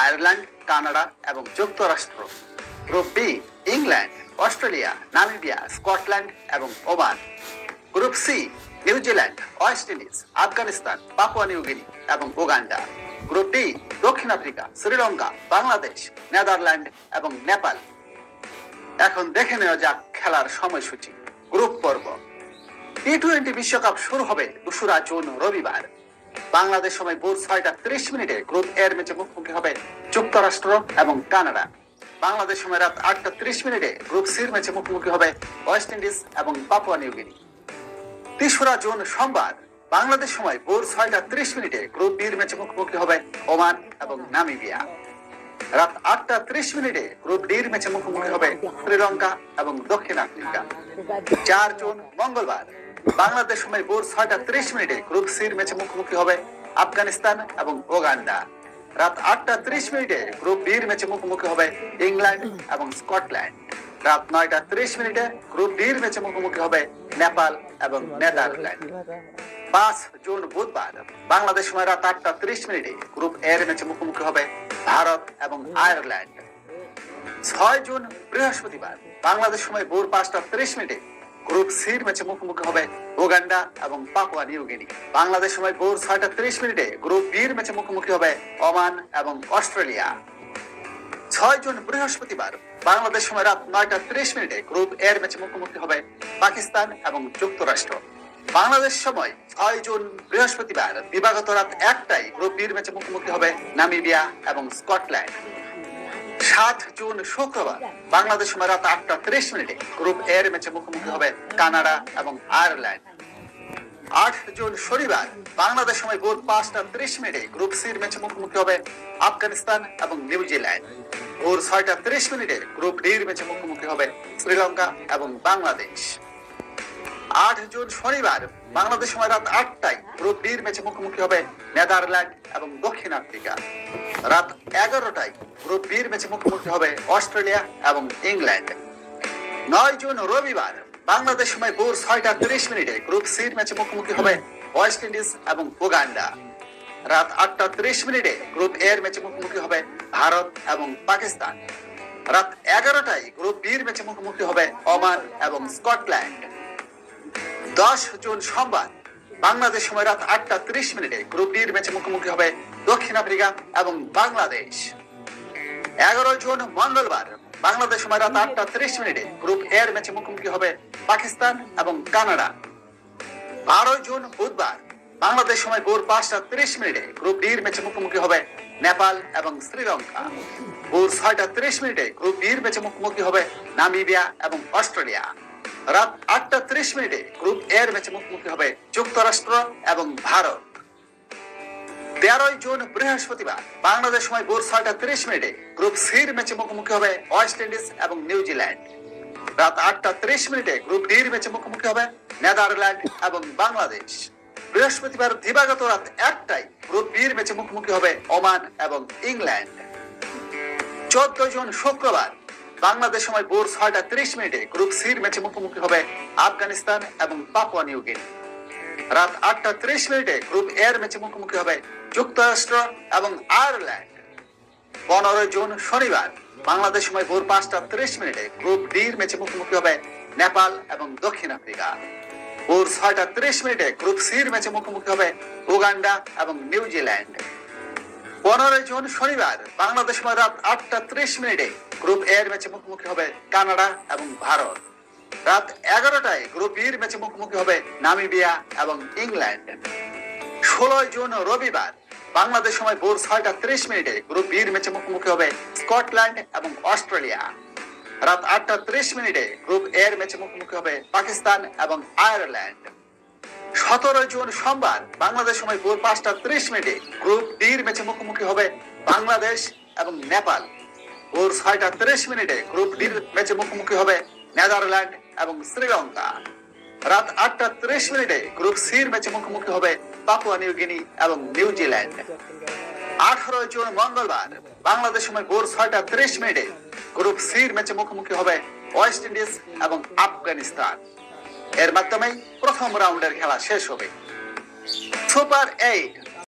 Ireland, Canada এবং যুক্তরাষ্ট্র। Group B England, Australia, Namibia, Scotland এবং Oman. Group C New Zealand, West Indies, Afghanistan, Papua New Guinea এবং Uganda. Group D দক্ষিণ Africa, Sri Lanka, Bangladesh, Netherland এবং নেপাল। এখন দেখে নেওয়া যাক খেলার সময়সূচি। গ্রুপ পর্ব। টি-20 বিশ্বকাপ শুরু হবে 2 জুন রবিবার। বাংলাদেশ সময় ভোর 6:30 গ্রুপ এর ম্যাচে মুখোমুখি হবে যুক্তরাষ্ট্র এবং কানাডা। বাংলাদেশ সময় রাত 8:30 গ্রুপ সির ম্যাচে মুখোমুখি হবে ওয়েস্ট ইন্ডিজ এবং পাপুয়া নিউগিনি। 3 জুন সোমবার বাংলাদেশ সময় ভোর 6:30 গ্রুপ বির ম্যাচে মুখোমুখি হবে ওমান এবং নামিবিয়া। রাত 8:30 গ্রুপ ডির ম্যাচে মুখোমুখি হবে শ্রীলঙ্কা এবং দক্ষিণ আফ্রিকা। 4 জুন মঙ্গলবার বাংলাদেশ সময় ভোর 6:30 গ্রুপ সির ম্যাচে মুখোমুখি হবে আফগানিস্তান এবং উগান্ডা। রাত 8:30 গ্রুপ বির ম্যাচে মুখোমুখি হবে ইংল্যান্ড এবং স্কটল্যান্ড। রাত 9:30 গ্রুপ ডির ম্যাচে মুখোমুখি হবে নেপাল এবং নেদারল্যান্ড। 5 জুন বুধবার বাংলাদেশ সময় রাত 8:30 গ্রুপ এর ম্যাচে মুখোমুখি হবে ভারত এবং আয়ারল্যান্ড। 6 জুন বৃহস্পতিবার বাংলাদেশ সময় ভোর 5:30 গ্রুপ সির ম্যাচে মুখোমুখি হবে উগান্ডা এবং পাপুয়া নিউগিনি। বাংলাদেশ সময় ভোর 6:30 গ্রুপ বির ম্যাচে মুখোমুখি হবে ওমান এবং অস্ট্রেলিয়া। 6 জুন বৃহস্পতিবার বাংলাদেশ সময় রাত 9:30 গ্রুপ এর ম্যাচে মুখোমুখি হবে পাকিস্তান এবং যুক্তরাষ্ট্র। বাংলাদেশ সময় 6 জুন বৃহস্পতিবার দিবাগত রাত 1টায় গ্রুপ বির ম্যাচে মুখোমুখি হবে নামিবিয়া এবং স্কটল্যান্ড। 7 জুন শুক্রবার বাংলাদেশ সময় রাত 8:30 গ্রুপ এর ম্যাচে মুখোমুখি হবে কানাডা এবং আয়ারল্যান্ড। 8 জুন শনিবার বাংলাদেশ সময় ভোর 5:30 গ্রুপ সির ম্যাচে মুখোমুখি হবে আফগানিস্তান এবং নিউজিল্যান্ড। ভোর 6:30 গ্রুপ ডির ম্যাচে মুখোমুখি হবে শ্রীলঙ্কা এবং বাংলাদেশ। 8 জুন শনিবার বাংলাদেশ সময় রাত 8টায় গ্রুপ ডির ম্যাচে মুখোমুখি হবে নেদারল্যান্ড এবং দক্ষিণ আফ্রিকা। রাত 11টায় গ্রুপ বির ম্যাচে মুখোমুখি হবে অস্ট্রেলিয়া এবং ইংল্যান্ড। 9 জুন রবিবার বাংলাদেশ সময় ভোর 6:30 গ্রুপ সির ম্যাচে মুখোমুখি হবে ওয়েস্ট ইন্ডিজ এবং উগান্ডা। রাত 8:30 গ্রুপ এর ম্যাচে মুখোমুখি হবে ভারত এবং পাকিস্তান। রাত 11টায় গ্রুপ বির ম্যাচে মুখোমুখি হবে ওমান এবং স্কটল্যান্ড। 10 জুন সোমবার বাংলাদেশ সময় রাত 8:30 গ্রুপ ডির ম্যাচে মুখোমুখি হবে দক্ষিণ আফ্রিকা এবং বাংলাদেশ। 11 জুন মঙ্গলবার বাংলাদেশ সময় রাত 8:30 গ্রুপ এর ম্যাচে মুখোমুখি হবে পাকিস্তান এবং কানাডা। 12 জুন বুধবার বাংলাদেশ সময় ভোর 5:30 গ্রুপ ডির ম্যাচে মুখোমুখি হবে নেপাল এবং শ্রীলঙ্কা। ভোর 6:30 গ্রুপ ডির ম্যাচে মুখোমুখি হবে নামিবিয়া এবং অস্ট্রেলিয়া। রাত 8:30 গ্রুপ এর ম্যাচে মুখোমুখি হবে যুক্তরাষ্ট্র এবং ভারত। 13 জুন বৃহস্পতিবার বাংলাদেশ সময় ভোর 6:30 গ্রুপ সির ম্যাচে মুখোমুখি হবে ওয়েস্ট ইন্ডিজ এবং নিউজিল্যান্ড। রাত 8:30 গ্রুপ ডির ম্যাচে মুখোমুখি হবে নেদারল্যান্ড এবং বাংলাদেশ। বৃহস্পতিবার দিবাগত রাত 1টায় গ্রুপ বির ম্যাচে মুখোমুখি হবে ওমান এবং ইংল্যান্ড। 14 জুন শুক্রবার বাংলাদেশ সময় ভোর 6:30 গ্রুপ সির ম্যাচে মুখোমুখি হবে আফগানিস্তান এবং পাপুয়া নিউগিনি। রাত 8:30 গ্রুপ এর ম্যাচে মুখোমুখি হবে যুক্তরাষ্ট্র এবং আয়ারল্যান্ড। 15 জুন শনিবার বাংলাদেশ সময় ভোর 5:30 গ্রুপ ডির ম্যাচে মুখোমুখি হবে নেপাল এবং দক্ষিণ আফ্রিকা। ভোর 6:30 গ্রুপ সির ম্যাচে মুখোমুখি হবে উগান্ডা এবং নিউজিল্যান্ড। 15 জুন শনিবার বাংলাদেশ সময় রাত 8:30 গ্রুপ এর ম্যাচে মুখোমুখি হবে কানাডা এবং ভারত। রাত 11টায় গ্রুপ বির ম্যাচে মুখোমুখি হবে নামিবিয়া এবং ইংল্যান্ড। 16 জুন রবিবার বাংলাদেশ সময় ভোর 6:30 গ্রুপ বির ম্যাচে মুখোমুখি হবে স্কটল্যান্ড এবং অস্ট্রেলিয়া। রাত 8:30 গ্রুপ এর ম্যাচে মুখোমুখি হবে পাকিস্তান এবং আয়ারল্যান্ড। 17 জুন সোমবার বাংলাদেশ সময় ভোর 5:30 গ্রুপ ডির ম্যাচে মুখোমুখি হবে বাংলাদেশ এবং নেপাল। ভোর 6:30 গ্রুপ ডির ম্যাচে মুখোমুখি হবে নেদারল্যান্ড এবং শ্রীলঙ্কা। রাত 8:30 গ্রুপ সির ম্যাচে মুখোমুখি হবে পাপুয়া নিউগিনি এবং নিউজিল্যান্ড। 18 জুন মঙ্গলবার বাংলাদেশ সময় ভোর 6:30 গ্রুপ সির ম্যাচে মুখোমুখি হবে ওয়েস্ট ইন্ডিজ এবং আফগানিস্তান। এর মাধ্যমে প্রথম রাউন্ডের খেলা শেষ হবে। সুপার 8